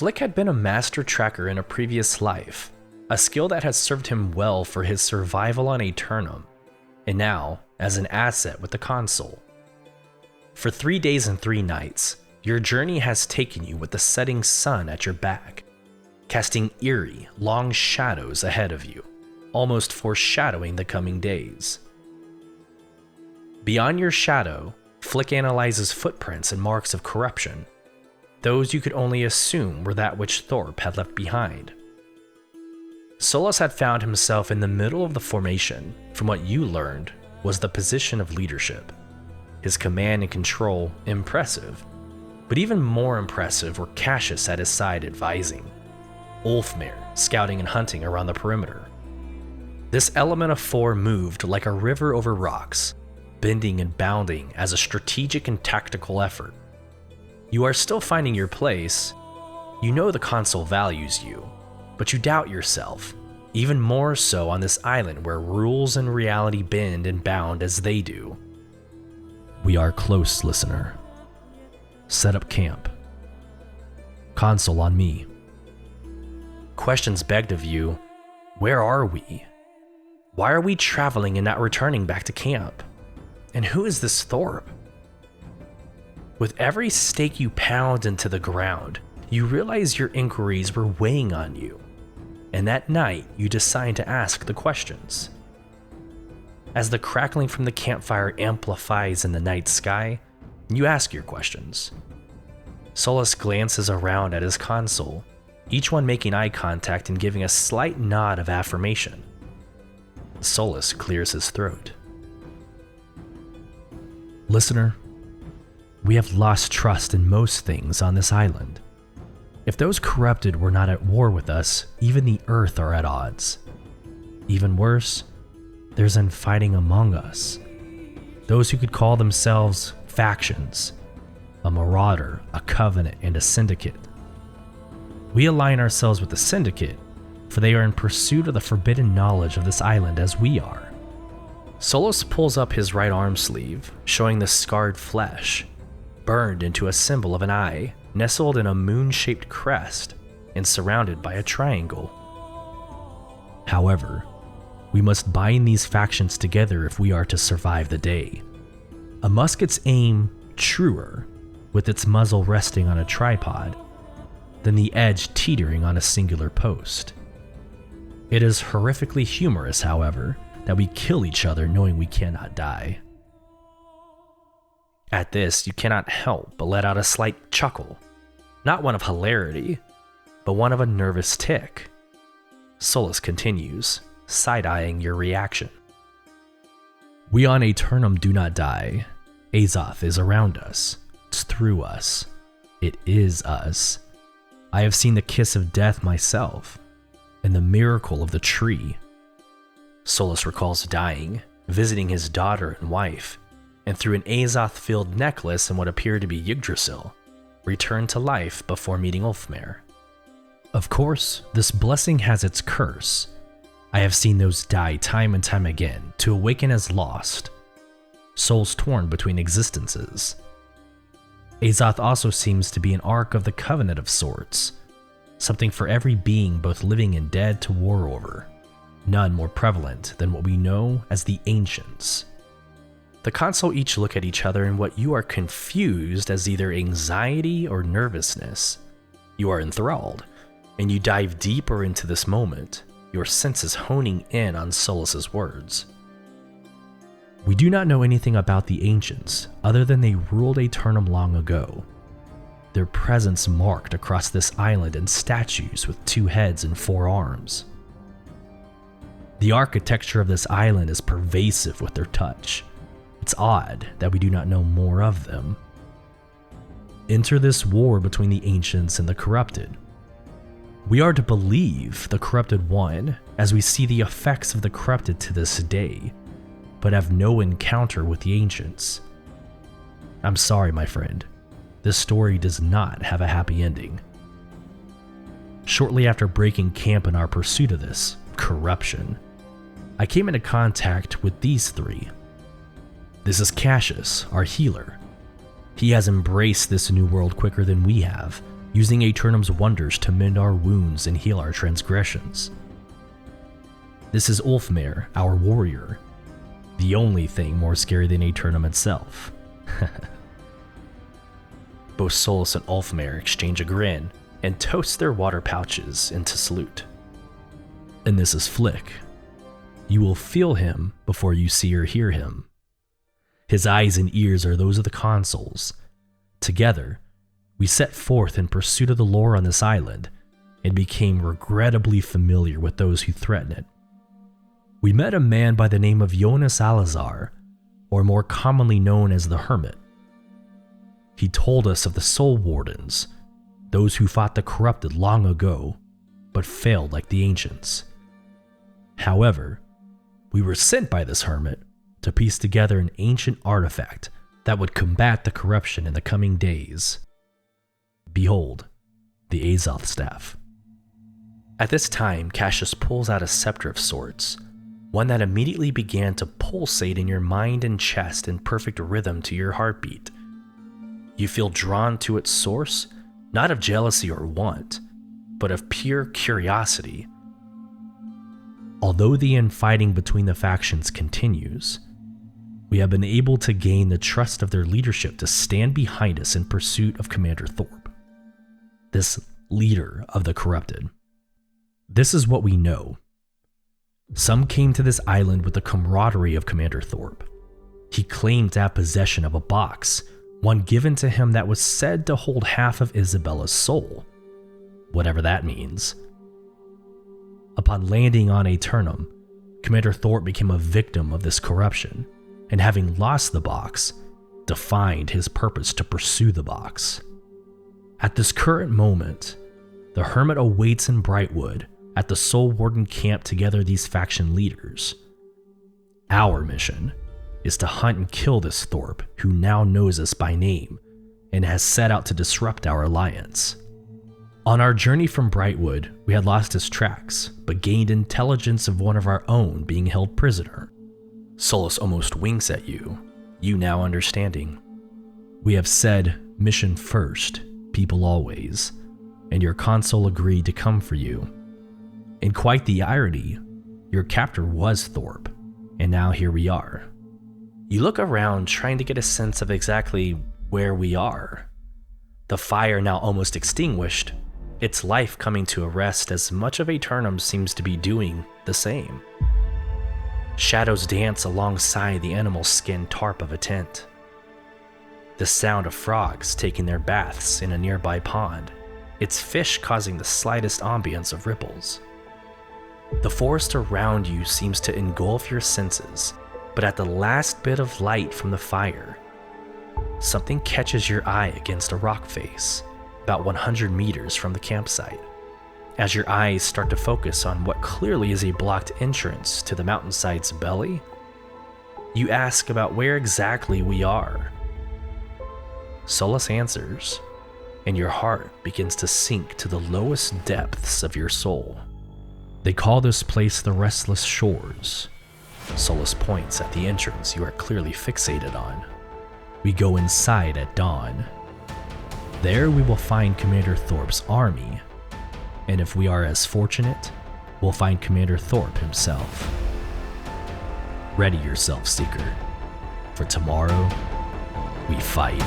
Flick had been a master tracker in a previous life, a skill that had served him well for his survival on Aeternum, and now as an asset with the Consul. For 3 days and 3 nights, your journey has taken you with the setting sun at your back, casting eerie, long shadows ahead of you, almost foreshadowing the coming days. Beyond your shadow, Flick analyzes footprints and marks of corruption, those you could only assume were that which Thorpe had left behind. Sulyce had found himself in the middle of the formation from what you learned was the position of leadership. His command and control impressive, but even more impressive were Cassius at his side advising, Ulfmare scouting and hunting around the perimeter. This element of 4 moved like a river over rocks, bending and bounding as a strategic and tactical effort. You are still finding your place. You know the Consul values you, but you doubt yourself, even more so on this island where rules and reality bend and bound as they do. We are close, listener. Set up camp. Consul on me. Questions begged of you. Where are we? Why are we traveling and not returning back to camp? And who is this Thorpe? With every stake you pound into the ground, you realize your inquiries were weighing on you, and that night you decide to ask the questions. As the crackling from the campfire amplifies in the night sky, you ask your questions. Sulyce glances around at his Consul, each one making eye contact and giving a slight nod of affirmation. Sulyce clears his throat. Listener, we have lost trust in most things on this island. If those corrupted were not at war with us, even the earth are at odds. Even worse, there's infighting among us. Those who could call themselves factions, a marauder, a covenant, and a syndicate. We align ourselves with the syndicate, for they are in pursuit of the forbidden knowledge of this island as we are. Sulyce pulls up his right arm sleeve, showing the scarred flesh, burned into a symbol of an eye, nestled in a moon-shaped crest, and surrounded by a triangle. However, we must bind these factions together if we are to survive the day. A musket's aim truer, with its muzzle resting on a tripod, than the edge teetering on a singular post. It is horrifically humorous, however, that we kill each other knowing we cannot die. At this, you cannot help but let out a slight chuckle, not one of hilarity, but one of a nervous tick. Sulyce continues, side-eyeing your reaction. We on Aeternum do not die. Azoth is around us. It's through us. It is us. I have seen the kiss of death myself, and the miracle of the tree. Sulyce recalls dying, visiting his daughter and wife, and through an Azoth-filled necklace and what appeared to be Yggdrasil, returned to life before meeting Ulfmare. Of course, this blessing has its curse. I have seen those die time and time again to awaken as lost, souls torn between existences. Azoth also seems to be an ark of the covenant of sorts, something for every being both living and dead to war over, none more prevalent than what we know as the Ancients. The Consul each look at each other in what you are confused as either anxiety or nervousness. You are enthralled, and you dive deeper into this moment, your senses honing in on Sulyce's words. We do not know anything about the Ancients, other than they ruled Aeternum long ago. Their presence marked across this island in statues with 2 heads and 4 arms. The architecture of this island is pervasive with their touch. It's odd that we do not know more of them. Enter this war between the Ancients and the corrupted. We are to believe the corrupted won, as we see the effects of the corrupted to this day, but have no encounter with the Ancients. I'm sorry, my friend. This story does not have a happy ending. Shortly after breaking camp in our pursuit of this corruption, I came into contact with these 3. This is Cassius, our healer. He has embraced this new world quicker than we have, using Aeternum's wonders to mend our wounds and heal our transgressions. This is Ulfmare, our warrior, the only thing more scary than Aeternum itself. Both Sulyce and Ulfmare exchange a grin and toast their water pouches into salute. And this is Flick. You will feel him before you see or hear him. His eyes and ears are those of the Consuls. Together, we set forth in pursuit of the lore on this island and became regrettably familiar with those who threaten it. We met a man by the name of Jonas Alazar, or more commonly known as the Hermit. He told us of the Soul Wardens, those who fought the corrupted long ago, but failed like the ancients. However, we were sent by this hermit to piece together an ancient artifact that would combat the corruption in the coming days. Behold, the Azoth Staff. At this time, Cassius pulls out a scepter of sorts, one that immediately began to pulsate in your mind and chest in perfect rhythm to your heartbeat. You feel drawn to its source, not of jealousy or want, but of pure curiosity. Although the infighting between the factions continues, we have been able to gain the trust of their leadership to stand behind us in pursuit of Commander Thorpe, this leader of the corrupted. This is what we know. Some came to this island with the camaraderie of Commander Thorpe. He claimed to have possession of a box, one given to him that was said to hold half of Isabella's soul, whatever that means. Upon landing on Aeternum, Commander Thorpe became a victim of this corruption, and having lost the box, defined his purpose to pursue the box. At this current moment, the Hermit awaits in Brightwood at the Soul Warden camp to gather these faction leaders. Our mission is to hunt and kill this Thorpe, who now knows us by name and has set out to disrupt our alliance. On our journey from Brightwood, we had lost his tracks, but gained intelligence of one of our own being held prisoner. Sulyce almost winks at you, you now understanding. We have said, mission first, people always, and your Consul agreed to come for you. And quite the irony, your captor was Thorpe, and now here we are. You look around trying to get a sense of exactly where we are. The fire now almost extinguished, its life coming to a rest as much of Aeternum seems to be doing the same. Shadows dance alongside the animal skin tarp of a tent. The sound of frogs taking their baths in a nearby pond, its fish causing the slightest ambience of ripples. The forest around you seems to engulf your senses, but at the last bit of light from the fire, something catches your eye against a rock face, about 100 meters from the campsite. As your eyes start to focus on what clearly is a blocked entrance to the mountainside's belly, you ask about where exactly we are. Sulyce answers, and your heart begins to sink to the lowest depths of your soul. They call this place the Restless Shores. Sulyce points at the entrance you are clearly fixated on. We go inside at dawn. There we will find Commander Thorpe's army, and if we are as fortunate, we'll find Commander Thorpe himself. Ready yourself, Seeker, for tomorrow we fight.